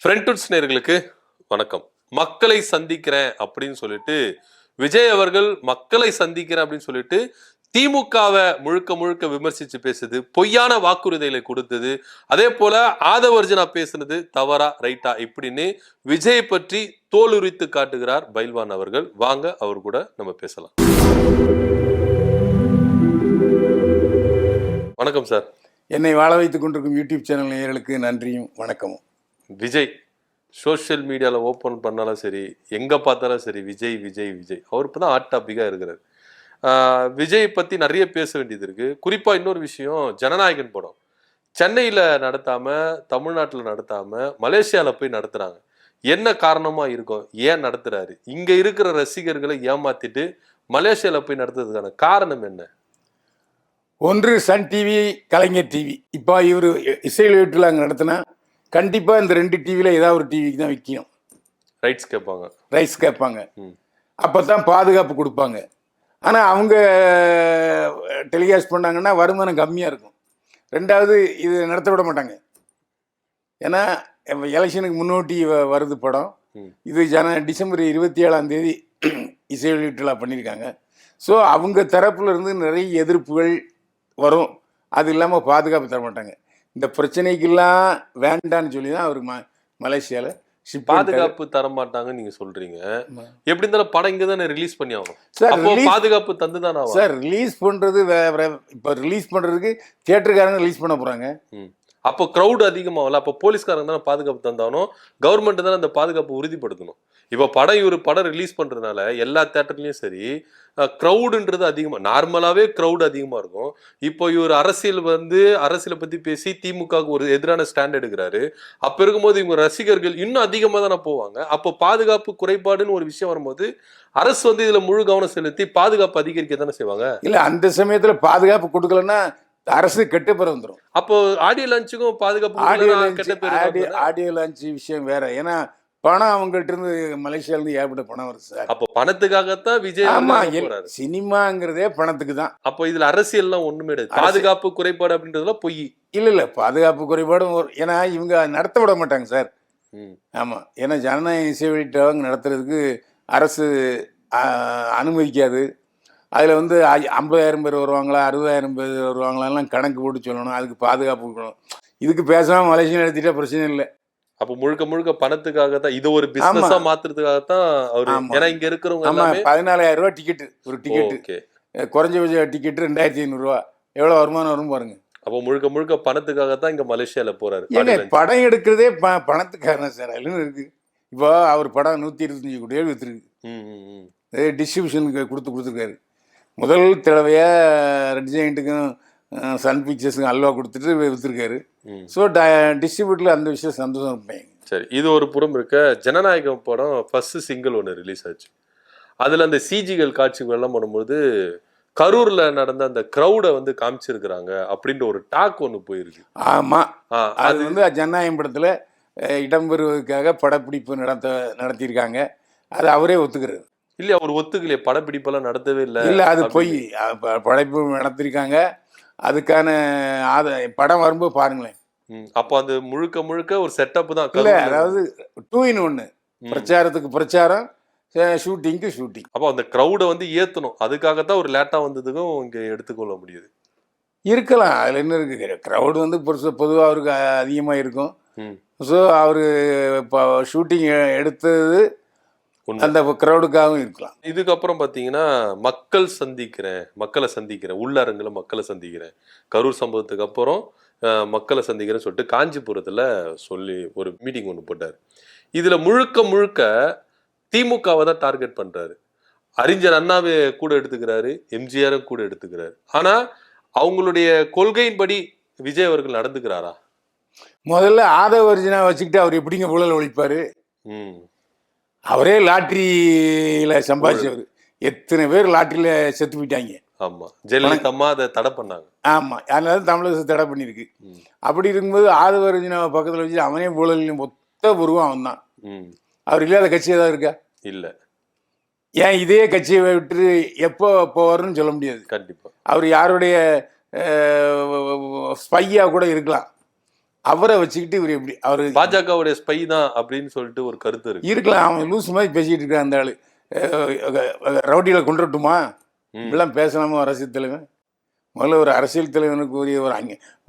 Friends நேயர்களுக்கு வணக்கம். மக்களை சந்திக்கிறேன் அப்படின்னு சொல்லிட்டு விஜய் அவர்கள் மக்களை சந்திக்கிறேன் அப்படின்னு சொல்லிட்டு திமுகவை முழுக்க முழுக்க விமர்சிச்சு பேசுது, பொய்யான வாக்குறுதிகளை கொடுத்தது, அதே போல ஆதவர்ஜனா பேசுனது தவறா ரைட்டா இப்படின்னு விஜய் பற்றி தோலுரித்து காட்டுகிறார் பைல்வான் அவர்கள். வாங்க அவர் கூட நம்ம பேசலாம். வணக்கம் சார். என்னை வாழ வைத்துக் கொண்டிருக்கும் யூடியூப் சேனல் நேயர்களுக்கு நன்றியும் வணக்கமும். விஜய் சோஷியல் மீடியாவில் ஓப்பன் பண்ணாலும் சரி, எங்கே பார்த்தாலும் சரி, விஜய் விஜய் விஜய் அவர் இப்போ தான் ஹாட் டாப்பிக்காக இருக்கிறார். விஜய் பற்றி நிறைய பேச வேண்டியது இருக்குது. குறிப்பாக இன்னொரு விஷயம், ஜனநாயகன் படம் சென்னையில் நடத்தாமல், தமிழ்நாட்டில் நடத்தாமல், மலேசியாவில் போய் நடத்துகிறாங்க. என்ன காரணமாக இருக்கும்? ஏன் நடத்துகிறாரு? இங்கே இருக்கிற ரசிகர்களை ஏமாற்றிட்டு மலேசியாவில் போய் நடத்துறதுக்கான காரணம் என்ன? ஒன்று சன் டிவி, கலைஞர் டிவி. இப்போ இவர் இசை வெளியீட்டில் அங்கே நடத்தினா கண்டிப்பாக இந்த ரெண்டு டிவியில் ஏதாவது ஒரு டிவிக்கு தான் விற்கும். ரைட்ஸ் கேட்பாங்க. அப்போ தான் பாதுகாப்பு கொடுப்பாங்க. ஆனால் அவங்க டெலிகாஸ்ட் பண்ணாங்கன்னா வருமானம் கம்மியாக இருக்கும். ரெண்டாவது இது நடத்த விட மாட்டாங்க. ஏன்னா எலெக்ஷனுக்கு முன்னோட்டி வருது படம். இது டிசம்பர் 27 இசை வெளியீட்டுலா பண்ணியிருக்காங்க. ஸோ அவங்க தரப்புல இருந்து நிறைய எதிர்ப்புகள் வரும். அது இல்லாமல் பாதுகாப்பு தர மாட்டாங்க. இந்த பிரச்சனைக்கெல்லாம் வேண்டான்னு சொல்லி தான் அவர் மலேசியாவில் பாதுகாப்பு தர மாட்டாங்கன்னு நீங்க சொல்றீங்க. எப்படி இருந்தாலும் படம் இங்க தானே ரிலீஸ் பண்ணி ஆகும் சார். பாதுகாப்பு தந்து தானே சார் ரிலீஸ் பண்றது. இப்போ ரிலீஸ் பண்றதுக்கு தியேட்டருக்காரங்க ரிலீஸ் பண்ண போறாங்க. அப்போ கிரௌட் அதிகமாகல. அப்போ போலீஸ்காரங்க தானே பாதுகாப்பு தந்தாலும் கவர்மெண்ட் தானே அந்த பாதுகாப்பு உறுதிப்படுத்தணும். இப்போ படம் ரிலீஸ் பண்றதுனால எல்லா தேட்டர்லயும் சரி கிரௌடுன்றது அதிகமாக, நார்மலாகவே கிரௌடு அதிகமாக இருக்கும். இப்போ இவர் அரசியலை பற்றி பேசி திமுகவுக்கு ஒரு எதிரான ஸ்டாண்ட் எடுக்கிறாரு. அப்போ இருக்கும்போது இவங்க ரசிகர்கள் இன்னும் அதிகமாக தானே போவாங்க. அப்போ பாதுகாப்பு குறைபாடுன்னு ஒரு விஷயம் வரும்போது அரசு இதில் முழு கவனம் செலுத்தி பாதுகாப்பு அதிகரிக்க தானே செய்வாங்க. இல்லை, அந்த சமயத்தில் பாதுகாப்பு கொடுக்கலன்னா அரசு கெட்ட பேர் வந்துடும். அப்போ ஆடியோ லான்ச்சுக்கும் பாதுகாப்பு ஆடியோ லான்ச் விஷயம் வேற. ஏன்னா பணம் அவங்கள்ட்ட இருந்து மலேசியாவிலிருந்து ஏற்பட்ட பணம் வருது சார். அப்போ பணத்துக்காகத்தான் விஜய். சினிமாங்கிறதே பணத்துக்கு தான். அப்போ இதுல அரசியல்லாம் ஒண்ணுமே கிடையாது. பாதுகாப்பு குறைபாடு அப்படின்றதுலாம் பொய். இல்ல பாதுகாப்பு குறைபாடும் ஏன்னா இவங்க நடத்த விட மாட்டாங்க சார். ஆமா, ஏன்னா ஜனநாயக இசை வெளியீட்டு நடத்துறதுக்கு அரசு அனுமதிக்காது. அதில் 50,000 பேர் வருவாங்களா, 60,000 பேர் வருவாங்களாலாம் கணக்கு போட்டு சொல்லணும். அதுக்கு பாதுகாப்பு கொடுக்கணும். இதுக்கு பேசாமல் மலேசியா நடத்திட்டா பிரச்சனை இல்லை. அப்ப முழுக்க முழுக்க பணத்துக்காக தான், இது ஒரு பிசினஸா மாத்துறதுக்காகத்தான் அவரு. ஏன்னா இங்க இருக்கிறவங்க 14,000 ரூபாய் டிக்கெட். ஒரு டிக்கெட் குறைஞ்சபட்ச டிக்கெட் 2,500 ரூபா. எவ்வளவு வருமானம் வரும் பாருங்க. அப்போ முழுக்க முழுக்க பணத்துக்காகத்தான் இங்க மலேசியால போறாரு. படம் எடுக்கிறதே பணத்துக்காக சார். அதுல இருக்கு. இப்போ அவர் படம் 125 கோடி வித்துருக்கு. டிஸ்ட்ரிபியூஷனுக்கு கொடுத்துருக்காரு. முதல் தடவையா ரெட் ஜெயண்ட்டுக்கும் சன் பிக்சர்ஸுக்கும் அல்வா கொடுத்துட்டு வித்துருக்காரு. ஸோ டிஸ்ட்ரிபியூட்டர்ல அந்த விஷயம் சந்தோஷம் இருப்பேன். சரி, இது ஒரு புறம் இருக்க. ஜனநாயகம் படம் ஃபர்ஸ்ட் சிங்கிள் ஒன்று ரிலீஸ் ஆச்சு. அதுல அந்த சிஜிகள் காட்சிகள் எல்லாம் பண்ணும்போது கரூர்ல நடந்த அந்த கிரௌடை காமிச்சிருக்கிறாங்க அப்படின்ற ஒரு டாக் ஒன்று போயிருக்கு. ஆமா, அது ஜனநாயகம் படத்துல இடம்பெறுவதற்காக படப்பிடிப்பு நடத்தியிருக்காங்க. அது அவரே ஒத்துக்கிறாரு. இல்ல, அவர் ஒத்துக்கலையே, படப்பிடிப்பெல்லாம் நடத்தவே இல்லை. இல்ல, அது போய் படைப்பு நடத்திருக்காங்க. அதுக்கான படம் வரும்போது பாருங்களேன். அப்போ அது முழுக்க முழுக்க ஒரு செட்டப் தான். இல்ல, அதாவது 2 in 1. பிரச்சாரத்துக்கு பிரச்சாரம், ஷூட்டிங்க்கு ஷூட்டிங். அப்போ அந்த கிரௌடை ஏத்தணும். அதுக்காகத்தான் ஒரு லேட்டா வந்ததுக்கும் இங்க எடுத்துக்கொள்ள முடியுது. இருக்கலாம், அதுல என்ன இருக்கு. கிரௌடு பொதுவாக அவருக்கு அதிகமா இருக்கும். ஸோ அவரு இப்போ ஷூட்டிங் எடுத்தது அந்த கிரௌடுக்காகவும் இருக்கலாம். இதுக்கப்புறம் பார்த்தீங்கன்னா மக்களை சந்திக்கிறேன், உள்ளரங்கில் மக்களை சந்திக்கிறேன், கரூர் சம்பவத்துக்கு அப்புறம் மக்களை சந்திக்கிறேன்னு சொல்லிட்டு காஞ்சிபுரத்தில் சொல்லி ஒரு மீட்டிங் ஒன்று போட்டார். இதில் முழுக்க முழுக்க திமுகவை தான் டார்கெட் பண்ணுறாரு. அறிஞர் அண்ணாவை கூட எடுத்துக்கிறாரு, எம்ஜிஆரும் கூட எடுத்துக்கிறாரு. ஆனால் அவங்களுடைய கொள்கையின்படி விஜய் அவர்கள் நடந்துக்கிறாரா? முதல்ல ஆதவர்ஜனா வச்சுக்கிட்டு அவர் எப்படிங்க ஊழல் ஒழிப்பாரு? அவரே லாட்டரியில சம்பாதிச்சவர். எத்தனை பேர் லாட்டரியில செத்து போயிட்டாங்க. ஆமா, ஜெயலலிதா அம்மா அதை தடை பண்ணாங்க. ஆமா, அதனால தமிழக தடை பண்ணிருக்கு. அப்படி இருக்கும்போது ஆதவர்ஜனாவை பக்கத்துல வச்சு அவனே ஊழல் மொத்த உருவம் அவன் தான். அவர் இல்லாத கட்சி ஏதாவது இருக்கா? இல்ல. ஏன் இதே கட்சியை விட்டு எப்போ போவாருன்னு சொல்ல முடியாது. கண்டிப்பா அவர் யாருடைய ஸ்பையா கூட இருக்கலாம். அவரை வச்சுக்கிட்டு இவர் எப்படி அவர் பாஜகவுடைய ஸ்பை தான் அப்படின்னு சொல்லிட்டு ஒரு கருத்து இருக்கு. இருக்கலாம். அவன் லூஸ் மாதிரி பேசிக்கிட்டு இருக்கான் அந்த ஆளு. ரவுடியில் கொண்டுட்டுமா இப்படிலாம் பேசலாமா அரசியல் தலைவன்? முதல்ல ஒரு அரசியல் தலைவனுக்கு உரிய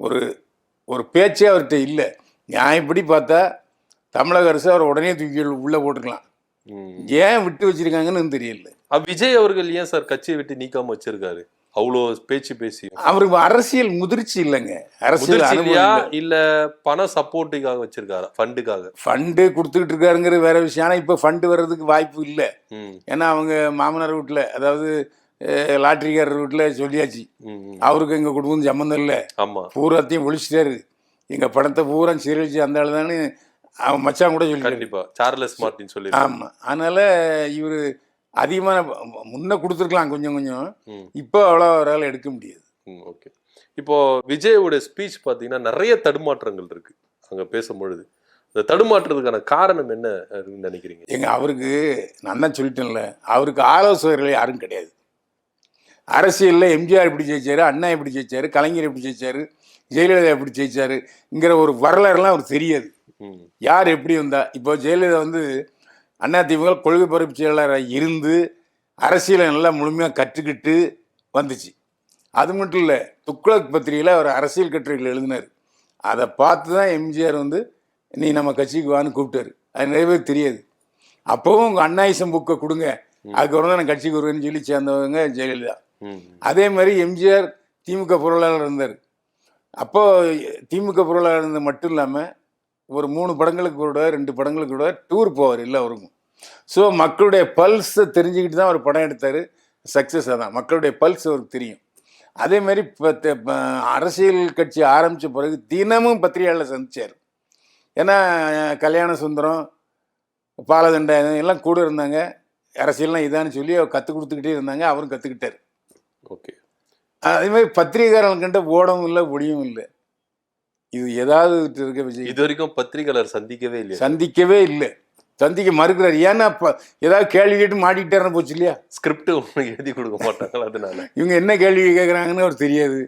ஒரு ஒரு பேச்சே அவர்கிட்ட இல்லை. நியாயப்படி பார்த்தா தமிழக அரசு அவர் உடனே தூக்கி உள்ளே போட்டுக்கலாம். ஏன் விட்டு வச்சிருக்காங்கன்னு தெரியல. விஜய் அவர்கள் ஏன் சார் கட்சியை விட்டு நீக்காம வச்சிருக்காரு? அவ்வளோ பேச்சு பேசி அவருக்கு அரசியல் முதிர்ச்சி இல்லைங்க. அரசியல் இல்ல பண சப்போர்ட்டுக்காக வச்சிருக்காரு, ஃபண்டுக்காக. ஃபண்டு கொடுத்துக்கிட்டு இருக்காருங்கிறது வேற விஷயம். ஆனால் இப்போ ஃபண்டு வர்றதுக்கு வாய்ப்பு இல்லை. ஏன்னா அவங்க மாமனார் வீட்டில், அதாவது லாட்ரிக்காரர் வீட்டில் சொல்லியாச்சு, அவருக்கு எங்கள் குடும்பம் சம்மந்தம் இல்லை, பூராத்தையும் ஒழிச்சிட்டாரு, எங்கள் பணத்தை பூரா சீரழிச்சு அந்த ஆள் தானே அவன் மச்சான் கூட சொல்லி. கண்டிப்பா சார்லஸ் மார்ட்டின் சொல்லி. ஆமாம். அதனால இவர் அதிகமான முன்ன கொடுத்துருக்கலாம் கொஞ்சம் கொஞ்சம், இப்போ அவ்வளோ அவரால் எடுக்க முடியாது. ஓகே. இப்போ விஜயோட ஸ்பீச் பார்த்தீங்கன்னா நிறைய தடுமாற்றங்கள் இருக்கு அங்கே பேசும்பொழுது. இந்த தடுமாற்றத்துக்கான காரணம் என்ன நினைக்கிறீங்க? அவருக்கு நான் தான் சொல்லிட்டேன்ல, அவருக்கு ஆலோசகர்கள் யாரும் கிடையாது. அரசியலில் எம்ஜிஆர் எப்படி ஜெயிச்சாரு, அண்ணா எப்படி ஜெயிச்சாரு, கலைஞர் எப்படி ஜெயிச்சாரு, ஜெயலலிதா எப்படி ஜெயிச்சாருங்கிற ஒரு வரலாறுலாம் அவருக்கு தெரியாது. யார் எப்படி வந்தா. இப்போ ஜெயலலிதா வந்து அதிமுக கொள்கை பரப்பு செயலாளராக இருந்து அரசியலை நல்லா முழுமையாக கற்றுக்கிட்டு வந்துச்சு. அது மட்டும் இல்லை, துக்ளக் பத்திரிகையில் அவர் அரசியல் கட்டுரைகள் எழுதினார். அதை பார்த்து தான் எம்ஜிஆர் வந்து நீ நம்ம கட்சிக்கு வான்னு கூப்பிட்டாரு. அது நிறைய பேர் தெரியாது. அப்போவும் உங்கள் அண்ணாயிசம் புக்கை கொடுங்க, அதுக்கப்புறம் தான் நான் கட்சிக்கு வருவேன்னு சொல்லி சேர்ந்தவங்க ஜெயலலிதா. அதே மாதிரி எம்ஜிஆர் திமுக பொருளாளர் இருந்தார். அப்போ திமுக பொருளாளர் இருந்தது மட்டும் இல்லாமல் ஒரு 3 படங்களுக்கு கூட 2 படங்களுக்கு கூட டூர் போவார் எல்லாருக்கும். ஸோ மக்களுடைய பல்ஸை தெரிஞ்சுக்கிட்டு தான் அவர் படம் எடுத்தார். சக்ஸஸ் அதான், மக்களுடைய பல்ஸ் அவருக்கு தெரியும். அதே மாதிரி இப்போ அரசியல் கட்சி ஆரம்பித்த பிறகு தினமும் பத்திரிகையாளர் சந்திச்சார். ஏன்னா கல்யாண சுந்தரம், பாலதண்டா எல்லாம் கூட இருந்தாங்க. அரசியல்லாம் இதான்னு சொல்லி அவர் கற்றுக் கொடுத்துக்கிட்டே இருந்தாங்க, அவரும் கற்றுக்கிட்டார். ஓகே. அதே மாதிரி பத்திரிகையாளர்கிட்ட ஓடவும் இல்லை, ஒடியும் இல்லை. இது ஏதாவது இருக்க விஜய் இது வரைக்கும் பத்திரிகையாளர் சந்திக்கவே இல்லை, சந்திக்க மறுக்கிறார். ஏன்னா ஏதாவது கேள்வி கேட்டு மாட்டிக்கிட்டே போச்சு இல்லையா, ஸ்கிரிப்ட் எழுதி கொடுக்க மாட்டாங்க. அதனால இவங்க என்ன கேள்வி கேட்குறாங்கன்னு அவர் தெரியாது.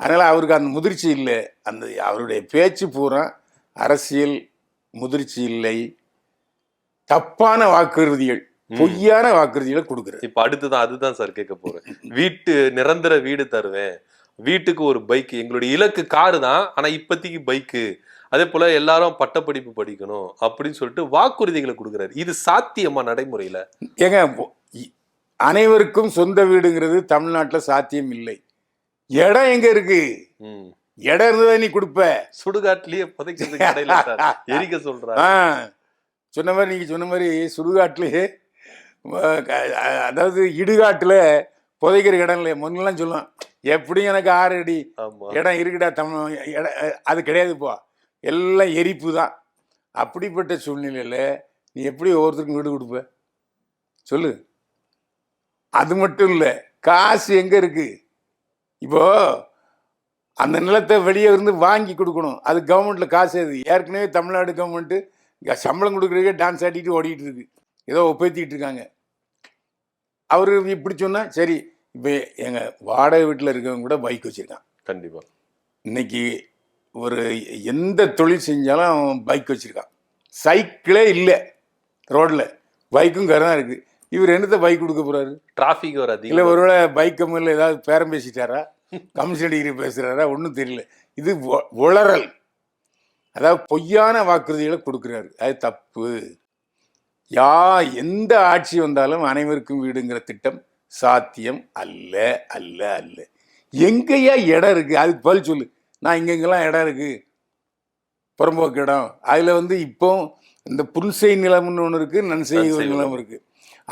அதனால் அவருக்கு அந்த முதிர்ச்சி இல்லை. அந்த அவருடைய பேச்சு பூரா அரசியல் முதிர்ச்சி இல்லை, தப்பான வாக்குறுதிகள், பொய்யான வாக்குறுதிகளை கொடுக்குறாரு. இப்போ அடுத்துதான் அதுதான் சார் கேட்க போறேன். நிரந்தர வீடு தருவேன், வீட்டுக்கு ஒரு பைக், எங்களுடைய இலக்கு காரு தான், ஆனா இப்போதைக்கு பைக்கு, அதே போல எல்லாரும் பட்டப்படிப்பு படிக்கணும் அப்படின்னு சொல்லிட்டு வாக்குறுதிகளை கொடுக்குறாரு. இது சாத்தியமா நடைமுறையில? ஏங்க, அனைவருக்கும் சொந்த வீடுங்கிறது தமிழ்நாட்டில் சாத்தியம் இல்லை. இடம் எங்க இருக்கு? இடம் இருந்ததா நீ கொடுப்ப? சுடுகாட்டிலேயே புதைக்கிறதுக்கு இடையில எரிக்க சொல்றாரு. சொன்ன மாதிரி நீங்க சொன்ன மாதிரி சுடுகாட்டிலேயே, அதாவது இடுகாட்டுல புதைக்கிற இடம் இல்லையா. முன்னெல்லாம் சொல்லுவான், எப்படியும் எனக்கு 6 அடி இடம் இருக்குடா அது கிடையாதுப்பா, எல்லாம் எரிப்பு தான். அப்படிப்பட்ட சூழ்நிலையில் நீ எப்படி ஒவ்வொருத்தருக்கும் வீடு கொடுப்ப சொல்லு? அது மட்டும் இல்லை, காசு எங்கே இருக்கு? இப்போ அந்த நிலத்தை வெளியே இருந்து வாங்கி கொடுக்கணும், அது கவர்மெண்ட்டில் காசு. அது ஏற்கனவே தமிழ்நாடு கவர்மெண்ட்டு சம்பளம் கொடுக்குறதுக்கே டான்ஸ் ஆடிட்டு ஓடிட்டு இருக்கு, ஏதோ ஒப்பேத்திக்கிட்டு இருக்காங்க. அவர் இப்படி சொன்னால் சரி. இப்போ எங்கள் வாடகை வீட்டில் இருக்கவங்க கூட பைக் வச்சுருக்கான். கண்டிப்பாக இன்னைக்கு ஒரு எந்த தொழில் செஞ்சாலும் அவன் பைக் வச்சுருக்கான். சைக்கிளே இல்லை ரோட்டில், பைக்கும் கரெக்டாக இருக்குது. இவர் என்னத்தை பைக் கொடுக்க போகிறாரு? டிராஃபிக் வராது இல்லை, ஒருவேளை பைக் கம்மியில் ஏதாவது பேரம் பேசிட்டாரா, கமிஷன் டிகிரி பேசுகிறாரா, ஒன்றும் தெரியல. இது உளறல், அதாவது பொய்யான வாக்குறுதிகளை கொடுக்குறாரு. அது தப்பு. எந்த ஆட்சி வந்தாலும் அனைவருக்கும் வீடுங்கிற திட்டம் சாத்தியம் அல்ல அல்ல அல்ல. எங்கேயா இடம் இருக்குது? அதுக்கு பதில் சொல்லு. நான் இங்கெங்கெல்லாம் இடம் இருக்குது, புறம்போக்கு இடம். அதில் வந்து இப்போ இந்த புல்செய் நிலம்னு ஒன்று இருக்குது, நன்செய் நிலம் இருக்குது.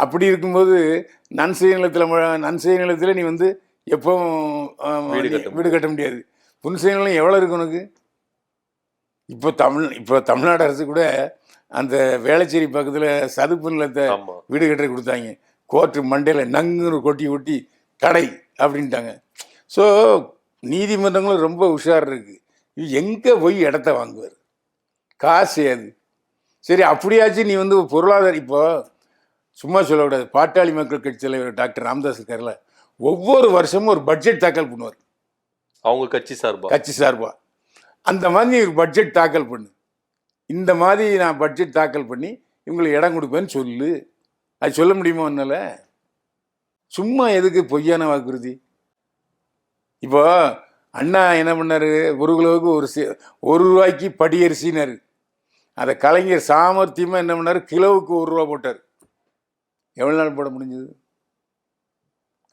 அப்படி இருக்கும்போது நன்செய் நிலத்தில் நீ வந்து எப்போ வீடு கட்ட முடியாது. புல்செய் நிலம் எவ்வளோ இருக்கு உனக்கு? இப்போ தமிழ்நாடு அரசு கூட அந்த வேளச்சேரி பக்கத்தில் சதுப்பு நிலத்தை வீடு கட்ட கொடுத்தாங்க. கோர்ட்டு மண்டையில் நங்குன்னு கொட்டி தடை அப்படின்ட்டாங்க. ஸோ நீதிமன்றங்களும் ரொம்ப உஷார் இருக்குது. எங்கே போய் இடத்த வாங்குவார்? காசு அது. சரி, அப்படியாச்சும் நீ வந்து பொருளாதார, இப்போ சும்மா சொல்லக்கூடாது. பாட்டாளி மக்கள் கட்சி தலைவர் டாக்டர் ராமதாஸ் இருக்கார்ல, ஒவ்வொரு வருஷமும் ஒரு பட்ஜெட் தாக்கல் பண்ணுவார் அவங்க கட்சி சார்பாக. அந்த மாதிரி ஒரு பட்ஜெட் தாக்கல் பண்ணு, இந்த மாதிரி நான் பட்ஜெட் தாக்கல் பண்ணி இவங்களுக்கு இடம் கொடுப்பேன்னு சொல்லு. அது சொல்ல முடியுமா என்னால? சும்மா எதுக்கு பொய்யான வாக்குறுதி? இப்போ அண்ணா என்ன பண்ணாரு, ஒரு கிலோவுக்கு ஒரு ரூபாய்க்கு படியரிசினாரு. அதை கலைஞர் சாமர்த்தியமா என்ன பண்ணாரு, கிலோவுக்கு 1 ரூபா போட்டார். எவ்வளவு நாள் போட முடிஞ்சது?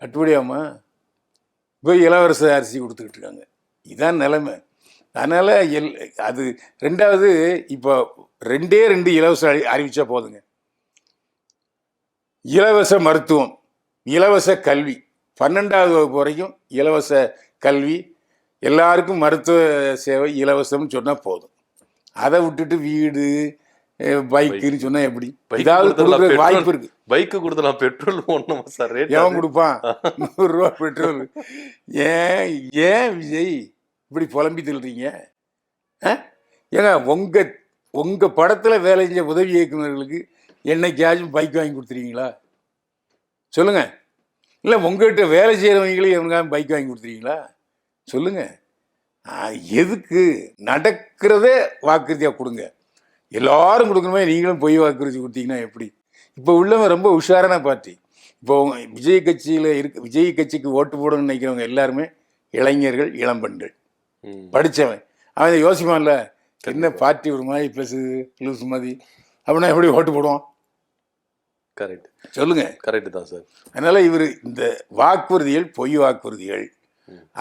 கட்டுப்படியாமா? இப்போ இலவச அரிசி கொடுத்துக்கிட்டு இருக்காங்க. இதான் நிலைமை. அதனால அது ரெண்டாவது, இப்போ 2 இலவச அறிவிச்சா போதுங்க. இலவச மருத்துவம், இலவச கல்வி, 12வது வகுப்பு வரைக்கும் இலவச கல்வி, எல்லாருக்கும் மருத்துவ சேவை இலவசம்னு சொன்னா போதும். அதை விட்டுட்டு வீடு பைக்குன்னு சொன்னா எப்படி? ஏதாவது வாய்ப்பு இருக்கு. பைக்கு கொடுத்தலாம், பெட்ரோல் ஒண்ணுமா சார்? எவன் கொடுப்பான் 100 ரூபா பெட்ரோல்? ஏன் விஜய் இப்படி புலம்பி தள்ளுறீங்க? ஏங்க உங்க படத்துல வேலை செஞ்ச உதவி இயக்குநர்களுக்கு என்னைக்காச்சும் பைக் வாங்கி கொடுத்துருக்கீங்களா? சொல்லுங்க. இல்லை உங்ககிட்ட வேலை செய்கிறவங்களும் எவனுக்காக பைக் வாங்கி கொடுத்துருக்கீங்களா? சொல்லுங்க. எதுக்கு? நடக்கிறதே வாக்குறுதியாக கொடுங்க. எல்லாரும் கொடுக்கணுமே, நீங்களும் பொய் வாக்குறுதி கொடுத்தீங்கன்னா எப்படி? இப்போ உள்ளவன் ரொம்ப உஷாரான பார்ட்டி. இப்போ விஜய் கட்சிக்கு ஓட்டு போடணும்னு நினைக்கிறவங்க எல்லாருமே இளைஞர்கள், இளம்பெண்கள், படித்தவன். அவன் யோசிப்பான்ல, என்ன பார்ட்டி ஒரு மாதிரி பேசுது லூஸ் மாதிரி, அப்படின்னா எப்படி ஓட்டு போடுவான்? கரெக்ட். சொல்லுங்க. கரெக்ட் தான் சார். அதனால இந்த வாக்குறுதிகள் பொய் வாக்குறுதிகள்,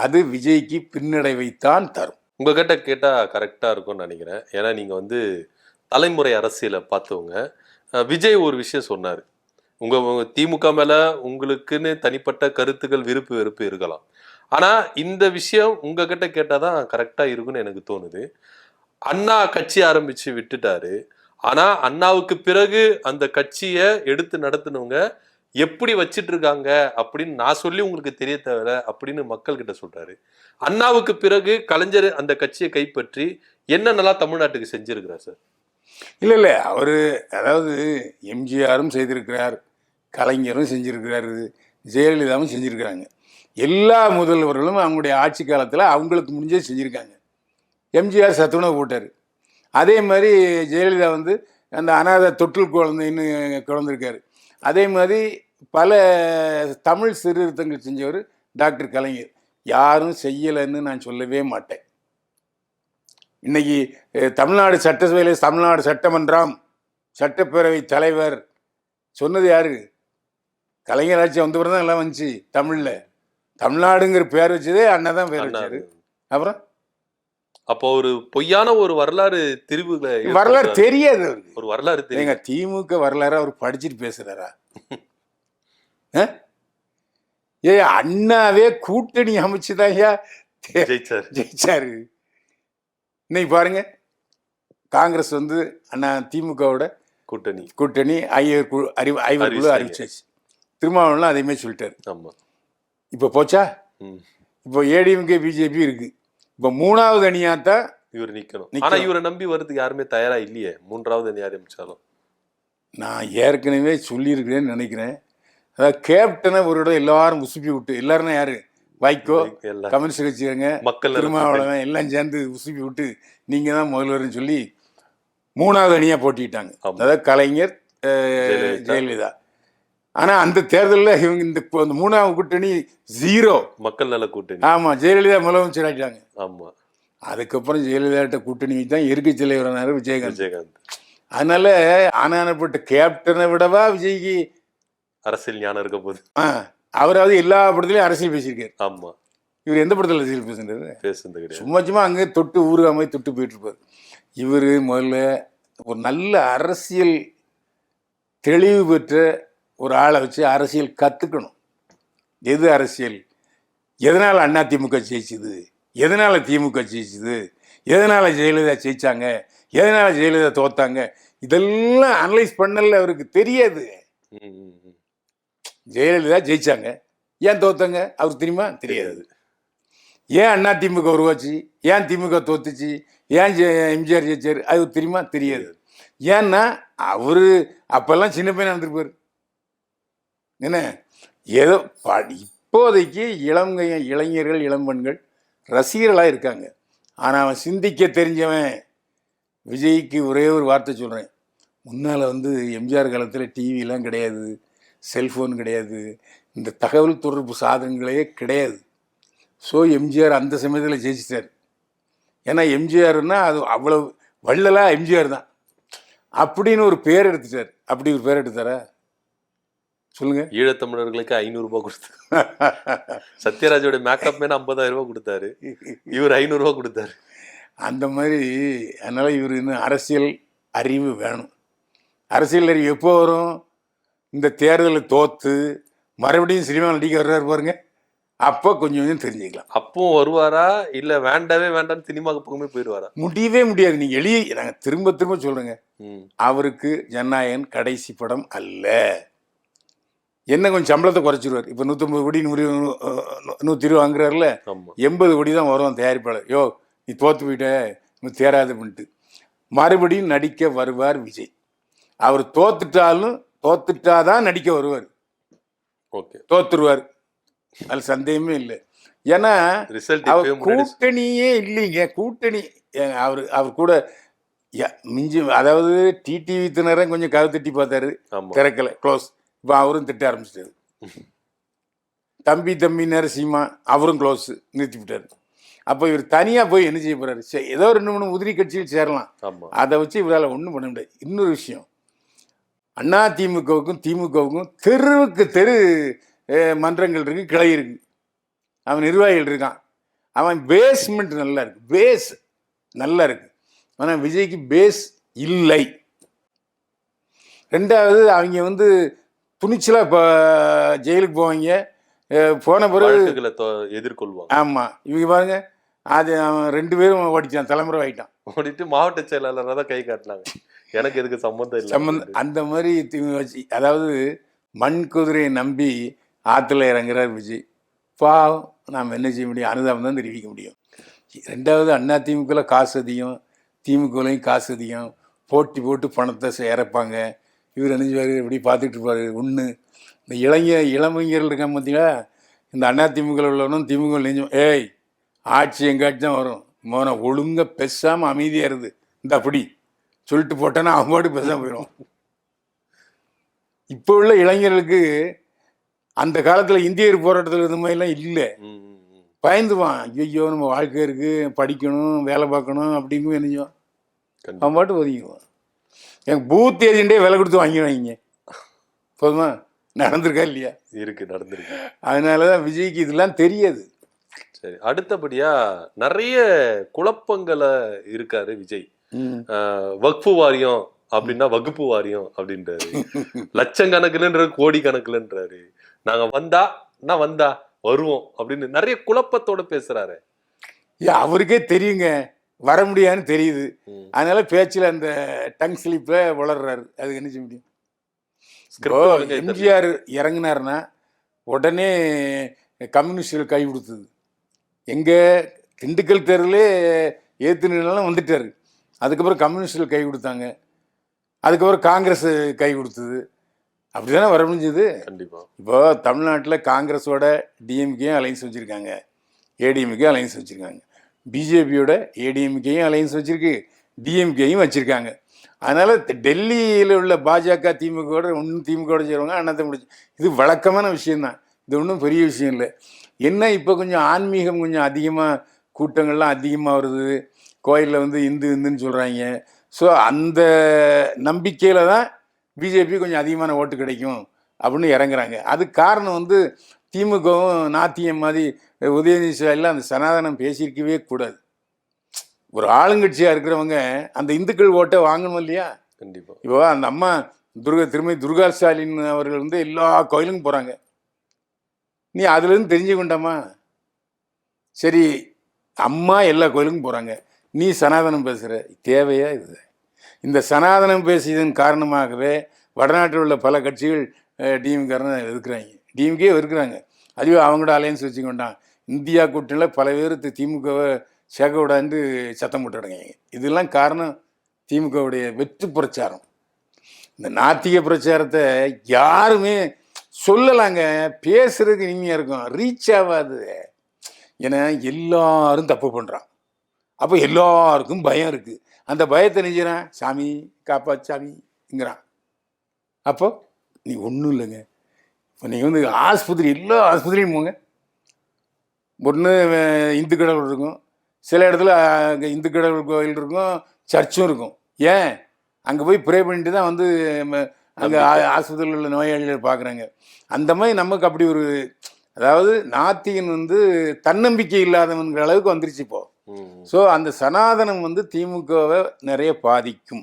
அது விஜய்க்கு பின்னடைவைத்தான் தரும். உங்ககிட்ட கேட்டா கரெக்டா இருக்கும்னு நினைக்கிறேன். ஏன்னா நீங்க தலைமுறை அரசியலை பார்த்தவங்க. விஜய் ஒரு விஷயம் சொன்னாரு, உங்க திமுக மேல உங்களுக்குன்னு தனிப்பட்ட கருத்துக்கள், விருப்பு வெறுப்பு இருக்கலாம். ஆனா இந்த விஷயம் உங்ககிட்ட கேட்டாதான் கரெக்டா இருக்குன்னு எனக்கு தோணுது. அண்ணா கட்சி ஆரம்பிச்சு விட்டுட்டாரு. ஆனா அண்ணாவுக்கு பிறகு அந்த கட்சியை எடுத்து நடத்தினவங்க எப்படி வச்சிட்டு இருக்காங்க அப்படின்னு நான் சொல்லி உங்களுக்கு தெரிய தேவை அப்படின்னு மக்கள் கிட்ட சொல்றாரு. அண்ணாவுக்கு பிறகு கலைஞர் அந்த கட்சியை கைப்பற்றி என்னென்னலாம் தமிழ்நாட்டுக்கு செஞ்சிருக்கிறார் சார்? இல்லை அவரு, அதாவது எம்ஜிஆரும் செய்திருக்கிறார், கலைஞரும் செஞ்சிருக்கிறாரு, ஜெயலலிதாவும் செஞ்சிருக்கிறாங்க. எல்லா முதல்வர்களும் அவங்களுடைய ஆட்சி காலத்தில் அவங்களுக்கு முடிஞ்சே செஞ்சுருக்காங்க. எம்ஜிஆர் சத்துணவு போட்டார். அதே மாதிரி ஜெயலலிதா அந்த அனாதை தொட்டில் குழந்தைன்னு குழந்திருக்காரு. அதே மாதிரி பல தமிழ் சீர்திருத்தங்கள் செஞ்சவர் டாக்டர் கலைஞர். யாரும் செய்யலைன்னு நான் சொல்லவே மாட்டேன். இன்னைக்கு தமிழ்நாடு சட்டசபையில் தமிழ்நாடு சட்டமன்றம், சட்டப்பேரவை தலைவர் சொன்னது யாரு? கலைஞர் ஆட்சி வந்த பிறகு தான் எல்லாம் வந்துச்சு. தமிழ்நாடுங்கிற பேர் வச்சதே அண்ணா தான் பேர் வச்சாரு. அப்புறம் அப்போ ஒரு பொய்யான ஒரு வரலாறு வரலாறு தெரியாது அவருக்கு. ஒரு வரலாறு தெரியுங்க. திமுக வரலாறு அவர் படிச்சுட்டு பேசுறாரா? அண்ணாவே கூட்டணி அமைச்சுதான் ஜெயிச்சாரு. இன்னைக்கு பாருங்க, காங்கிரஸ் அண்ணா திமுகவோட கூட்டணி ஐவர் குழு அறிவிச்சாச்சு. திருமாவளவன் அதே மாதிரி சொல்லிட்டாரு. இப்ப போச்சா? இப்போ ஏடிஎம்கே பிஜேபி இருக்கு. இப்ப 3வது அணியாத்தான் இவர் நிக்கணும். ஆனா இவரை நம்பி வரதுக்கு யாருமே தயாரா இல்லையே. 3வது அணி ஆரம்பிச்சாலும் நான் ஏற்கனவே சொல்லியிருக்கிறேன்னு நினைக்கிறேன். அதாவது கேப்டனை ஒரு இடம் எல்லாரும் உசுப்பி விட்டு, எல்லாரும் யாரு, வைகோ, கம்யூனிஸ்ட் கட்சிங்க, திருமாவளவன் எல்லாம் சேர்ந்து உசுப்பி விட்டு நீங்க தான் முதல்வர்னு சொல்லி 3வது அணியா போட்டிட்டாங்க. அதாவது கலைஞர், ஜெயலலிதா. ஆனா அந்த தேர்தலில் இவங்க இந்த 3வது கூட்டணி 0, மக்கள் நல கூட்டணி. ஆமா, ஜெயலலிதா முதலமைச்சர் ஆகிட்டாங்க. ஆமா, அதுக்கப்புறம் ஜெயலலிதா கூட்டணி தான் எதிர்க்கட்சி தலைவரானார் விஜயகாந்த். அதனால ஆனானப்பட்ட கேப்டனை விடவா விஜய்க்கு அரசியல் ஞானம் இருக்க போது. அவராவது எல்லா படத்துலயும் அரசியல் பேசியிருக்காரு. ஆமா, இவர் எந்த படத்துல அரசியல் பேசுறது? சும்மா அங்கே தொட்டு ஊருகா மாதிரி தொட்டு போயிட்டு இருப்பார். இவர் முதல்ல ஒரு நல்ல அரசியல் தெளிவு பெற்ற ஒரு ஆளை வச்சு அரசியல் கற்றுக்கணும். எது அரசியல், எதனால் அண்ணா திமுக ஜெயிச்சுது, எதனால் திமுக ஜெயிச்சுது, எதனால் ஜெயலலிதா ஜெயிச்சாங்க, எதனால் ஜெயலலிதா தோத்தாங்க, இதெல்லாம் அனலைஸ் பண்ணல. அவருக்கு தெரியாது. ஜெயலலிதா ஜெயிச்சாங்க, ஏன் தோத்தாங்க அவருக்கு தெரியுமா? தெரியாது. ஏன் அண்ணா திமுக உருவாச்சு, ஏன் திமுக தோத்துச்சு, ஏன் எம்ஜிஆர் ஜெயிச்சாரு, அது தெரியுமா? தெரியாது. ஏன்னா அவரு அப்பெல்லாம் சின்ன பையனா இருந்திருப்பாரு. என்ன ஏதோ இப்போதைக்கு இளைஞர்கள், இளம்பெண்கள் ரசிகர்களாக இருக்காங்க. ஆனால் அவன் சிந்திக்க தெரிஞ்சவன். விஜய்க்கு ஒரே ஒரு வார்த்தை சொல்கிறேன், முன்னால் வந்து எம்ஜிஆர் காலத்தில் டிவிலாம் கிடையாது, செல்ஃபோன் கிடையாது, இந்த தகவல் தொடர்பு சாதனங்களே கிடையாது. ஸோ எம்ஜிஆர் அந்த சமயத்தில் ஜெயிச்சிட்டார். ஏன்னா எம்ஜிஆர்னா அது அவ்வளோ வள்ளலாக எம்ஜிஆர் தான் அப்படின்னு ஒரு பேர் எடுத்துட்டார். அப்படி ஒரு பேர் எடுத்தாரா சொல்லுங்க? ஈழத்தமிழர்களுக்கு 500 ரூபாய் கொடுத்தாரு. சத்யராஜோட மேக்கப் மேன 50,000 ரூபாய் கொடுத்தாரு, இவர் 500 ரூபாய் கொடுத்தாரு. அந்த மாதிரி. அதனால இவர் இன்னும் அரசியல் அறிவு வேணும். அரசியல் அறிவு எப்போ வரும்? இந்த தேர்தலில் தோத்து மறுபடியும் சினிமா நடிக்க வர்றாரு பாருங்க, அப்போ கொஞ்சம் கொஞ்சம் தெரிஞ்சுக்கலாம். அப்பவும் வருவாரா இல்ல வேண்டவே வேண்டாம்னு சினிமாக்கு பக்கமே போயிடுவாரா? முடியவே முடியாது. நீங்க எளிய நாங்கள் திரும்ப திரும்ப சொல்றேங்க, அவருக்கு ஜனநாயகன் கடைசி படம் அல்ல. என்ன கொஞ்சம் சம்பளத்தை குறைச்சிருவார். இப்போ 150 கோடி 120 வாங்குறாருல, 80 கோடி தான் வரும் தயாரிப்பாளர். யோ நீ தோத்து போயிட்ட, இன்னும் தேராது பண்ணிட்டு மறுபடியும் நடிக்க வருவார் விஜய். அவர் தோத்துட்டாதான் நடிக்க வருவார். ஓகே, தோத்துருவார், அது சந்தேகமே இல்லை. ஏன்னா அவர் கூட்டணியே இல்லைங்க. கூட்டணி அவர் கூட மிஞ்சி, அதாவது டிடிவி தினரை கொஞ்சம் கதை தட்டி பார்த்தாரு, திறக்கலை, க்ளோஸ். இப்போ அவரும் திட்ட ஆரம்பிச்சிட்டாரு. தம்பி நரசிம்மா அவரும் க்ளோஸ், நிறுத்தி விட்டாரு. அப்போ இவர் தனியாக போய் என்ன செய்ய போறாரு? ஏதோ 2-3 உதிரி கட்சியில் சேரலாம், அதை வச்சு இவரால் ஒன்றும் பண்ண முடியாது. இன்னொரு விஷயம், அண்ணா திமுகவுக்கும் திமுகவுக்கும் தெருவுக்கு தெரு மன்றங்கள் இருக்கு, கிளை இருக்கு, அவன் நிர்வாகிகள் இருக்கான். அவன் பேஸ்மெண்ட் நல்லா இருக்கு, பேஸ் நல்லா இருக்கு. ஆனால் விஜய்க்கு பேஸ் இல்லை. ரெண்டாவது, அவங்க வந்து துணிச்சலாக இப்போ ஜெயிலுக்கு போவாங்க, போன பிறகு எதிர்கொள்வாங்க. ஆமாம், இவங்க பாருங்க, அது அவன் 2 பேரும் ஓடிச்சான், தலைமுறை ஆகிட்டான். ஓடிட்டு மாவட்ட செயலாளராக தான் கை காட்டினாங்க. எனக்கு எதுக்கு சம்மந்தம் இல்லை. அந்த மாதிரி வச்சு, அதாவது மண் குதிரையை நம்பி ஆற்றுல இறங்குறார் விஜய். பாவம், நாம் என்ன செய்ய முடியும்? அனுதாபம் தான் தெரிவிக்க முடியும். ரெண்டாவது, அண்ணா திமுகவில் காசு அதிகம், திமுகலையும் காசு அதிகம், போட்டி போட்டு பணத்தை இறப்பாங்க. இவர் என்ன செய்வார்? இப்படி பார்த்துட்டு இருப்பார். ஒன்று, இந்த இளமைஞர்கள் இருக்காங்க பார்த்தீங்களா, இந்த அண்ணா திமுகவில் உள்ளவனும் திமுக நெஞ்சம், ஏய் ஆட்சி எங்காட்சி தான் வரும், மோன ஒழுங்காக பேசாமல் அமைதியாக இருது, இந்த அப்படி சொல்லிட்டு போட்டேன்னா அவங்க பாட்டு பேசாமல் போயிடும். இப்போ உள்ள இளைஞர்களுக்கு அந்த காலத்தில் இந்தியர் போராட்டத்தில் இருந்த மாதிரிலாம் இல்லை. பயந்துவான், ஐயோ நம்ம வாழ்க்கை இருக்குது, படிக்கணும், வேலை பார்க்கணும் அப்படிங்கும் என்னையும் அவன் பாட்டு ஒதுங்கிடுவான். எங்கள் பூத் ஏஜெண்டே விலை கொடுத்து வாங்கிடுவாங்க. போதுமா? நடந்திருக்கா இல்லையா? நடந்திருக்கு. அதனால தான் விஜய்க்கு இதெல்லாம் தெரியாது. சரி, அடுத்தபடியா நிறைய குழப்பங்களை இருக்காரு விஜய். வக்ஃபு வாரியம் அப்படின்னா வகுப்பு வாரியம் அப்படின்றாரு, லட்சக்கணக்குலன்றாரு, கோடி கணக்குலன்றாரு. நாங்க வந்தா வருவோம் அப்படின்னு நிறைய குழப்பத்தோட பேசுறாரு. அவருக்கே தெரியுங்க, வர முடியாதுன்னு தெரியுது. அதனால பேச்சில் அந்த டங் ஸ்லிப்பை வளர்றாரு. அதுக்கு என்ன செய்ய முடியும்? எம்ஜிஆர் இறங்கினார்னா உடனே கம்யூனிஸ்டுகள் கை கொடுத்தது. எங்க திண்டுக்கல் தேர்தலே ஏத்துனாலும் வந்துட்டாரு. அதுக்கப்புறம் கம்யூனிஸ்டுகள் கை கொடுத்தாங்க, அதுக்கப்புறம் காங்கிரஸ் கை கொடுத்தது. அப்படிதானே வர முடிஞ்சது. கண்டிப்பா. இப்போ தமிழ்நாட்டில் காங்கிரஸோட டிஎம்கேயும் அலைன்ஸ் வச்சுருக்காங்க, ஏடிஎம்கே அலைன்ஸ் வச்சுருக்காங்க, பிஜேபியோட ஏடிஎம்கேயும் அலைன்ஸ் வச்சுருக்கு, டிஎம்கேயும் வச்சுருக்காங்க. அதனால் டெல்லியில் உள்ள பாஜக திமுகவோட ஒன்றும் திமுகவோட செய்கிறவங்க அண்ணாத்தை முடிச்சு, இது வழக்கமான விஷயந்தான், இது ஒன்றும் பெரிய விஷயம் இல்லை. என்ன இப்போ கொஞ்சம் ஆன்மீகம் கொஞ்சம் அதிகமாக, கூட்டங்கள்லாம் அதிகமாக வருது, கோயிலில் வந்து இந்துன்னு சொல்கிறாங்க. ஸோ அந்த நம்பிக்கையில் தான் பிஜேபி கொஞ்சம் அதிகமான ஓட்டு கிடைக்கும் அப்படின்னு இறங்குறாங்க. அதுக்கு காரணம் வந்து திமுகவும் நாத்தியம் மாதிரி உதயநிதி ஸ்டாலின்லாம் அந்த சனாதனம் பேசியிருக்கவே கூடாது. ஒரு ஆளுங்கட்சியாக இருக்கிறவங்க அந்த இந்துக்கள் ஓட்டை வாங்கணும் இல்லையா? கண்டிப்பாக. இப்போ அந்த அம்மா திருமதி துர்கா ஸ்டாலின் அவர்கள் வந்து எல்லா கோயிலுக்கும் போகிறாங்க. நீ அதுலேருந்து தெரிஞ்சுக்கொண்டாமா? சரி, அம்மா எல்லா கோயிலுக்கும் போகிறாங்க, நீ சனாதனம் பேசுகிற, தேவையா இது? இந்த சனாதனம் பேசியதன் காரணமாகவே வடநாட்டில் உள்ள பல கட்சிகள் டிஎம்காரனை இருக்கிறாங்க, டிஎம்கே இருக்கிறாங்க. அதுவே அவங்களோட அலையன்ஸ் வச்சுக்கொண்டான். இந்தியா கூட்டணியில் பல பேர் திமுகவை சேர்க்க விடாண்டு சத்தம் போட்டுடுங்க. இதெல்லாம் காரணம் திமுகவுடைய வெற்று பிரச்சாரம். இந்த நாத்திக பிரச்சாரத்தை யாருமே சொல்லலாங்க, பேசுறதுக்கு இனிமையாக இருக்கும், ரீச் ஆகாது. ஏன்னா எல்லாரும் தப்பு பண்ணுறான். அப்போ எல்லாருக்கும் பயம் இருக்கு. அந்த பயத்தை நெஞ்சுறான், சாமி காப்பாத்து சாமிங்கிறான். அப்போ நீ ஒன்றும் இல்லைங்க. இப்போ நீங்கள் வந்து ஆஸ்பத்திரி, எல்லா ஆஸ்பத்திரியும் போங்க, ஒன்று இந்து கடவுள் இருக்கும், சில இடத்துல அங்கே இந்து கடவுள் கோயில் இருக்கும், சர்ச்சும் இருக்கும். ஏன் அங்கே போய் ப்ரே பண்ணிட்டு தான் வந்து அங்கே ஆஸ்பத்திரியில் உள்ள நோயாளிகளை பார்க்குறாங்க. அந்த மாதிரி நமக்கு அப்படி ஒரு, அதாவது நாத்திகன் வந்து தன்னம்பிக்கை இல்லாதவங்கிற அளவுக்கு வந்துருச்சு இப்போ. ஸோ அந்த சனாதனம் வந்து திமுகவை நிறைய பாதிக்கும்,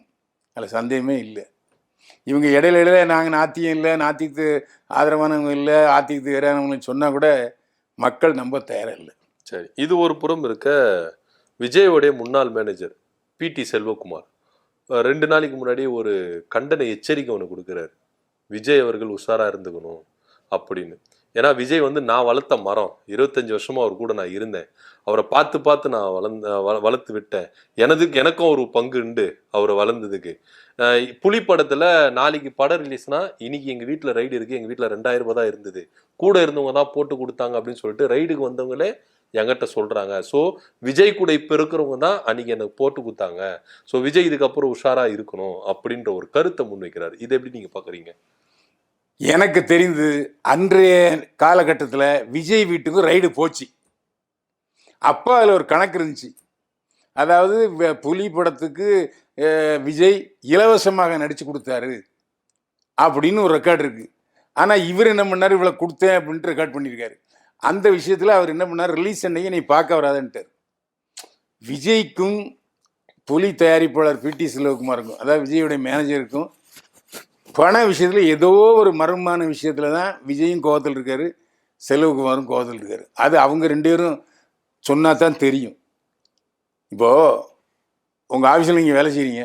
அதில் சந்தேகமே இல்லை. இவங்க இடையில நாங்கள் நாத்தியம் இல்லை, நாத்திக்கு ஆதரவானவங்க இல்லை, ஆத்திக்கு எதிரானவங்கன்னு சொன்னால் கூட மக்கள் நம்ப தயாராக இல்லை. சரி, இது ஒரு புறம் இருக்க, விஜயோடைய முன்னாள் மேனேஜர் பிடி செல்வகுமார் 2 நாளைக்கு முன்னாடி ஒரு கண்டன எச்சரிக்கை ஒன்று கொடுக்குறாரு. விஜய் அவர்கள் உஷாரா இருந்துக்கணும் அப்படின்னு. ஏன்னா விஜய் வந்து நான் வளர்த்த மரம், 25 வருஷமா அவர் கூட நான் இருந்தேன், அவரை பார்த்து பார்த்து நான் வளர்த்து விட்டேன், எனக்கும் ஒரு பங்கு உண்டு அவரை வளர்ந்ததுக்கு. புலி படத்துல நாளைக்கு படம் ரிலீஸ்னா இன்னைக்கு எங்க வீட்டுல ரைடு இருக்கு, எங்க வீட்டுல 2000 ரூபாய் தான் இருந்தது, கூட இருந்தவங்க தான் போட்டு கொடுத்தாங்க அப்படின்னு சொல்லிட்டு ரைடுக்கு வந்தவங்களே என்கிட்ட சொல்றாங்க. ஸோ விஜய் கூட இப்ப இருக்கிறவங்க தான் அன்னைக்கு எனக்கு போட்டு கொடுத்தாங்க, ஸோ விஜய் இதுக்கப்புறம் உஷாரா இருக்கணும் அப்படின்ற ஒரு கருத்தை முன்வைக்கிறாரு. இதை எப்படி நீங்க பாக்குறீங்க? எனக்கு தெரிந்து அன்றைய காலகட்டத்தில் விஜய் வீட்டுக்கு ரைடு போச்சு. அப்போ அதில் ஒரு கணக்கு இருந்துச்சு. அதாவது புலி படத்துக்கு விஜய் இலவசமாக நடித்து கொடுத்தாரு அப்படின்னு ஒரு ரெக்கார்டு இருக்குது. ஆனால் இவர் என்ன பண்ணார், இவ்வளோ கொடுத்தேன் அப்படின்ட்டு ரெக்கார்ட் பண்ணியிருக்காரு. அந்த விஷயத்தில் அவர் என்ன பண்ணார், ரிலீஸ் அன்னைக்கு நீ பார்க்க வராதுன்ட்டார். விஜய்க்கும் புலி தயாரிப்பாளர் பிடி செல்வகுமாருக்கும், அதாவது விஜயோடைய மேனேஜருக்கும் பண விஷயத்தில் ஏதோ ஒரு மர்மமான விஷயத்தில் தான் விஜயும் கோவத்தில் இருக்கார், செல்வகுமாரும் கோவத்தில் இருக்கார். அது அவங்க 2 பேரும் சொன்னா தான் தெரியும். இப்போது உங்கள் ஆஃபீஸில் நீங்கள் வேலை செய்கிறீங்க,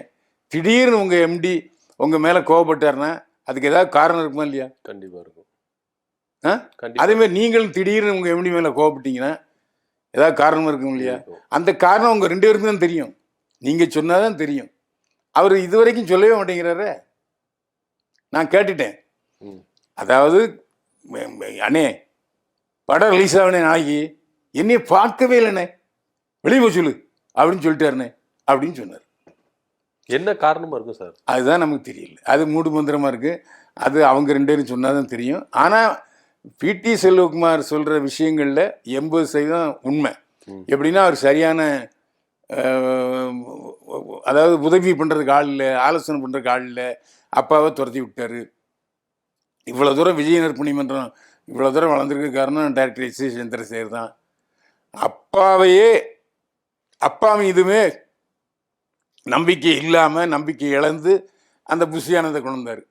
திடீர்னு உங்கள் எம்டி உங்கள் மேலே கோவப்பட்டாருன்னா அதுக்கு ஏதாவது காரணம் இருக்குமா இல்லையா? கண்டிப்பாக இருக்கும். அதேமாதிரி நீங்களும் திடீர்னு உங்கள் எம்டி மேலே கோவப்பட்டீங்கன்னா ஏதாவது காரணம் இருக்கும் இல்லையா? அந்த காரணம் உங்கள் 2 பேருக்கும் தான் தெரியும், நீங்கள் சொன்னால் தான் தெரியும். அவர் இது வரைக்கும் சொல்லவே மாட்டேங்கிறாரு. நான் கேட்டுட்டேன், அதாவது அண்ணே படம் ரிலீஸ் ஆகணே நாளைக்கு, என்னைய பார்க்கவே இல்லைண்ணே, வெளியே போய் சொல்லு அப்படின்னு சொல்லிட்டாருண்ணே அப்படின்னு சொன்னார். என்ன காரணமாக இருக்கும் சார்? அதுதான் நமக்கு தெரியல, அது மூடு மந்திரமாக இருக்குது. அது அவங்க 2 பேரும் சொன்னால் தான் தெரியும். ஆனால் பிடி செல்வகுமார் சொல்கிற விஷயங்களில் 80% உண்மை. எப்படின்னா அவர் சரியான, அதாவது உதவி பண்ணுறதுக்கு ஆள் இல்லை, ஆலோசனை பண்ணுறதுக்கு ஆள் இல்லை, அப்பாவை துரத்தி விட்டார். இவ்வளோ தூரம் விஜய் நற்பணி மன்றம் இவ்வளோ தூரம் வளர்ந்துருக்கு காரணம் டைரக்டர் எஸ் சந்திரசேகர் தான். அப்பாவையே, அப்பா மீதுமே நம்பிக்கை இல்லாமல் நம்பிக்கை இழந்து அந்த புஷியானதை கொண்டு வந்தார்.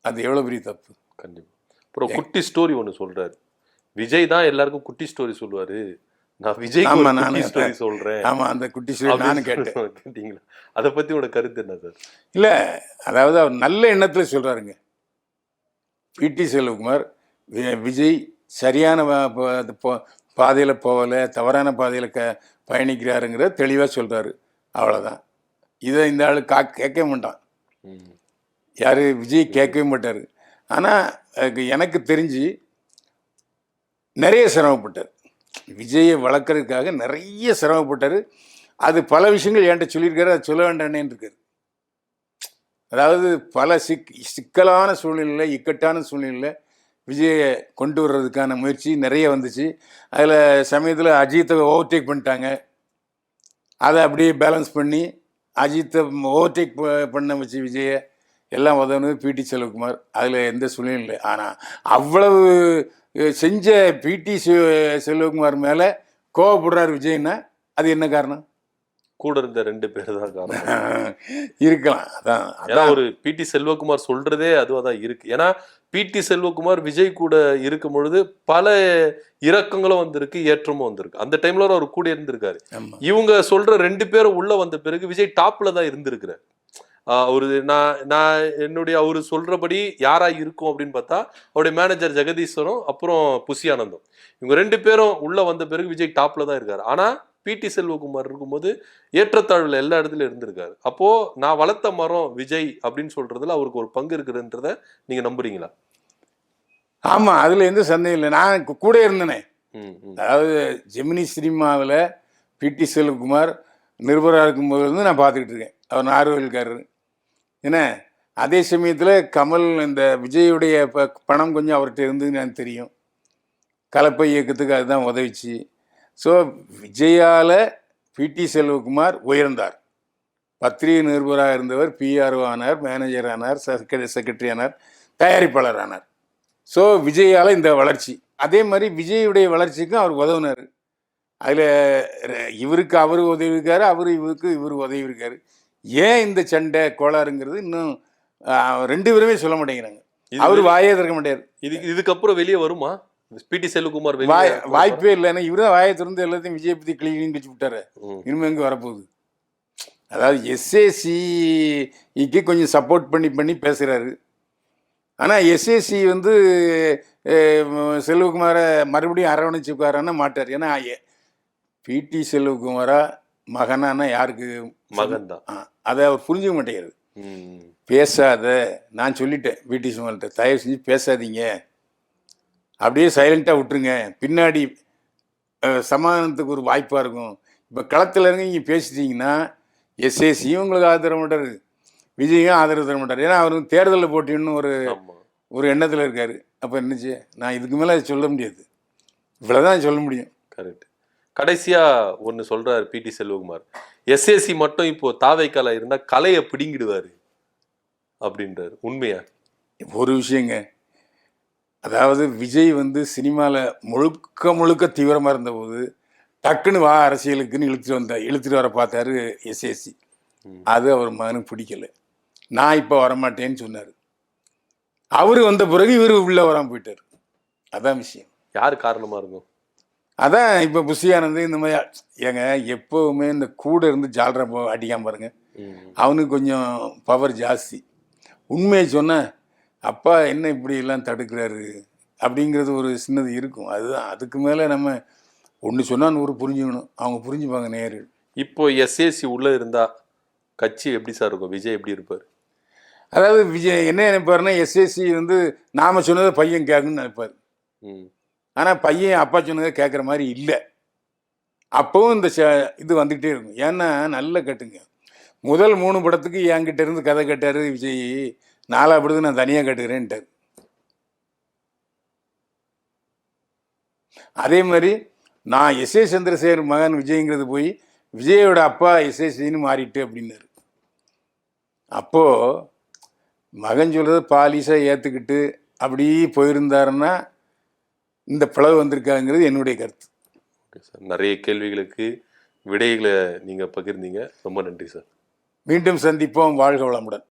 அது எவ்வளோ பெரிய தப்பு. கண்டிப்பாக. அப்புறம் குட்டி ஸ்டோரி ஒன்று சொல்கிறார், விஜய் தான் எல்லாருக்கும் குட்டி ஸ்டோரி சொல்லுவார், நான் விஜய் ஸ்டோரி சொல்றேன். ஆமா, அந்த குட்டி ஸ்டோரி நானும் கேட்டேன். கேட்டீங்களா? அதை பத்தி உங்களோட கருத்து என்ன சார்? இல்ல, அதாவது அவர் நல்ல எண்ணத்துல சொல்றாருங்க. பிடி செல்வகுமார் விஜய் சரியான பாதையில போகல, தவறான பாதையில பயணிக்கிறாருங்கிற தெளிவா சொல்றாரு, அவ்வளவுதான். இதை இந்த ஆளு கேட்கவே மாட்டான், யாரு விஜய் கேட்கவே மாட்டாரு. ஆனா எனக்கு தெரிஞ்சு நிறைய சிரமப்பட்டார், விஜயை வளர்க்கறதுக்காக நிறைய சிரமப்பட்டார். அது பல விஷயங்கள் என்கிட்ட சொல்லியிருக்காரு, அது சொல்ல வேண்டானேன்னு இருக்காரு. அதாவது பல சிக்கலான சூழ்நிலையில், இக்கட்டான சூழ்நிலையில் விஜயை கொண்டு வர்றதுக்கான முயற்சி நிறைய வந்துச்சு. அதில் சமயத்தில் அஜித்தை ஓவர்டேக் பண்ணிட்டாங்க, அதை அப்படியே பேலன்ஸ் பண்ணி அஜித்தை ஓவர்டேக் பண்ண வச்சு விஜயை எல்லாம் உதவுனது பிடி செல்வகுமார். அதில் எந்த சூழ்நிலையும் இல்லை. ஆனால் அவ்வளவு செஞ்ச பிடி செல்வகுமார் மேலே கோவப்படுறாரு விஜய்னா அது என்ன காரணம்? கூட இருந்த 2 பேர் தான் காரணம் இருக்கலாம். அதான் ஒரு பிடி செல்வகுமார் சொல்றதே அதுவாக தான் இருக்கு. ஏன்னா பிடி செல்வகுமார் விஜய் கூட இருக்கும் பொழுது பல இறக்கங்களும் வந்திருக்கு, ஏற்றமும் வந்திருக்கு. அந்த டைம்ல அவர் கூட இருந்திருக்காரு. இவங்க சொல்ற 2 பேரும் உள்ள வந்த பிறகு விஜய் டாப்ல தான் இருந்திருக்கிறார். அவரு நான் என்னுடைய அவரு சொல்றபடி யாரா இருக்கும் அப்படின்னு பார்த்தா அவருடைய மேனேஜர் ஜெகதீஸ்வரும் அப்புறம் புஷியானந்தும், இவங்க 2 பேரும் உள்ள வந்த பிறகு விஜய் டாப்ல தான் இருக்காரு. ஆனா பிடி செல்வகுமார் இருக்கும்போது ஏற்றத்தாழ்வுல எல்லா இடத்துலயும் இருந்திருக்காரு. அப்போ நான் வளர்த்த மரம் விஜய் அப்படின்னு சொல்றதுல அவருக்கு ஒரு பங்கு இருக்குதுன்றத நீங்க நம்புறீங்களா? ஆமா, அதுல எந்த சந்தேகம் இல்லை. நான் கூட இருந்தேனே, அதாவது ஜெமினி சினிமாவில் பிடி செல்வகுமார் நிருபராக இருக்கும்போது வந்து நான் பார்த்துக்கிட்டு இருக்கேன். அவர் நார்வேல்காரர். ஏன்னா அதே சமயத்தில் கமல் இந்த விஜயுடைய பணம் கொஞ்சம் அவர்கிட்ட இருந்ததுன்னு எனக்கு தெரியும். கலப்பை இயக்கத்துக்கு அதுதான் உதவிச்சு. ஸோ விஜயால் பிடி செல்வகுமார் உயர்ந்தார். பத்திரிகை நிருபராக இருந்தவர் பிஆர்ஓ ஆனார், மேனேஜர் ஆனார், செக்ரட்டரி ஆனார், தயாரிப்பாளர் ஆனார். ஸோ விஜயால் இந்த வளர்ச்சி. அதே மாதிரி விஜயுடைய வளர்ச்சிக்கும் அவர் உதவினார். அதில் இவருக்கு அவர் உதவி இருக்காரு, இவருக்கு உதவி இருக்காரு. ஏன் இந்த சண்டை கோளாறுங்கிறது இன்னும் 2 பேருமே சொல்ல மாட்டேங்கிறாங்க. அவர் வாயே திறக்க மாட்டார். இதுக்கப்புறம் வெளியே வருமா பிடி செல்வகுமார்? வாய்ப்பே இல்லை. ஏன்னா இவரு தான் வாயை திறந்து எல்லாத்தையும் விஜய் பற்றி கிளீன் வச்சு விட்டாரு. இனிமே எங்கே வரப்போகுது? அதாவது எஸ்ஏசிக்கு கொஞ்சம் சப்போர்ட் பண்ணி பேசுகிறாரு. ஆனால் எஸ்ஏசி வந்து செல்வகுமாரை மறுபடியும் அரவணைச்சுக்காரான்னா மாட்டார். ஏன்னா பிடி செல்வகுமாரா மகனானா யாருக்கு மகன் தான். அதை அவர் புரிஞ்சுக்க மாட்டேங்கிறது. பேசாத, நான் சொல்லிட்டேன் பிடி செல்வகுமார்கிட்ட, தயவு செஞ்சு பேசாதீங்க, அப்படியே சைலண்ட்டாக விட்டுருங்க, பின்னாடி சமாதானத்துக்கு ஒரு வாய்ப்பாக இருக்கும். இப்போ களத்தில் இருந்து நீங்கள் பேசிட்டீங்கன்னா எஸ்ஏசியும் உங்களுக்கு ஆதரவு தர மாட்டார், விஜயும் ஆதரவு தர மாட்டார். ஏன்னா அவர் தேர்தலில் போட்டின்னு ஒரு எண்ணத்தில் இருக்கார். அப்போ என்னச்சு, நான் இதுக்கு மேலே சொல்ல முடியாது, இவ்வளோதான் சொல்ல முடியும். கரெக்ட். கடைசியாக ஒன்று சொல்கிறார் பிடி செல்வகுமார், எஸ்ஏசி மட்டும் இப்போ தாவைக்கால இருந்தால் கலையை பிடிங்கிடுவார் அப்படின்றார். உண்மையா? ஒரு விஷயங்க, அதாவது விஜய் வந்து சினிமாவில் முழுக்க தீவிரமாக இருந்தபோது டக்குன்னு வா அரசியலுக்குன்னு இழுத்துட்டு வர பார்த்தாரு எஸ்ஏசி. அது அவர் மகனுக்கு பிடிக்கல. நான் இப்போ வரமாட்டேன்னு சொன்னார். அவர் வந்த பிறகு இவர் உள்ளே வராமல் போயிட்டார். அதான் விஷயம். யார் காரணமாக இருக்கும்? அதான் இப்போ புஷியானந்து இந்த மாதிரி ஏங்க எப்போவுமே இந்த கூட இருந்து ஜாலரா அடிக்காம பாருங்க, அவனுக்கு கொஞ்சம் பவர் ஜாஸ்தி. உண்மையை சொன்ன அப்பா என்ன இப்படி எல்லாம் தடுக்கிறாரு அப்படிங்கிறது ஒரு சின்னது இருக்கும். அதுதான். அதுக்கு மேலே நம்ம ஒன்று சொன்னால் 100 புரிஞ்சுக்கணும். அவங்க புரிஞ்சுப்பாங்க நேரில். இப்போ எஸ்ஏசி உள்ளே இருந்தால் கட்சி எப்படி சார் இருக்கும்? விஜய் எப்படி இருப்பார்? அதாவது விஜய் என்ன நினைப்பாருன்னா, எஸ்ஏசி வந்து நாம் சொன்னதை பையன் கேட்கணும்னு நினைப்பார். ஆனால் பையன் அப்பா சொன்னதை கேட்குற மாதிரி இல்லை. அப்போவும் இந்த இது வந்துக்கிட்டே இருக்கும். ஏன்னா நல்ல கட்டுங்க, முதல் 3 படத்துக்கு என்கிட்ட இருந்து கதை கேட்டார் விஜய், 4 படத்துக்கு நான் தனியாக கேட்டுக்கிறேன்ட்டார். அதே மாதிரி நான் எஸ்ஏ சந்திரசேகர் மகன் விஜய்ங்கிறது போய் விஜயோட அப்பா எஸ்ஏசின்னு மாறிட்டு அப்படின்னாரு. அப்போது மகன் சொல்கிறத பாலிசாக ஏற்றுக்கிட்டு அப்படி போயிருந்தாருன்னா இந்த பிளவு வந்திருக்காங்கிறது என்னுடைய கருத்து. ஓகே சார், நிறைய கேள்விகளுக்கு விடைகளை நீங்கள் பகிர்ந்தீங்க. ரொம்ப நன்றி சார். மீண்டும் சந்திப்போம். வாழ்க வளமுடன்.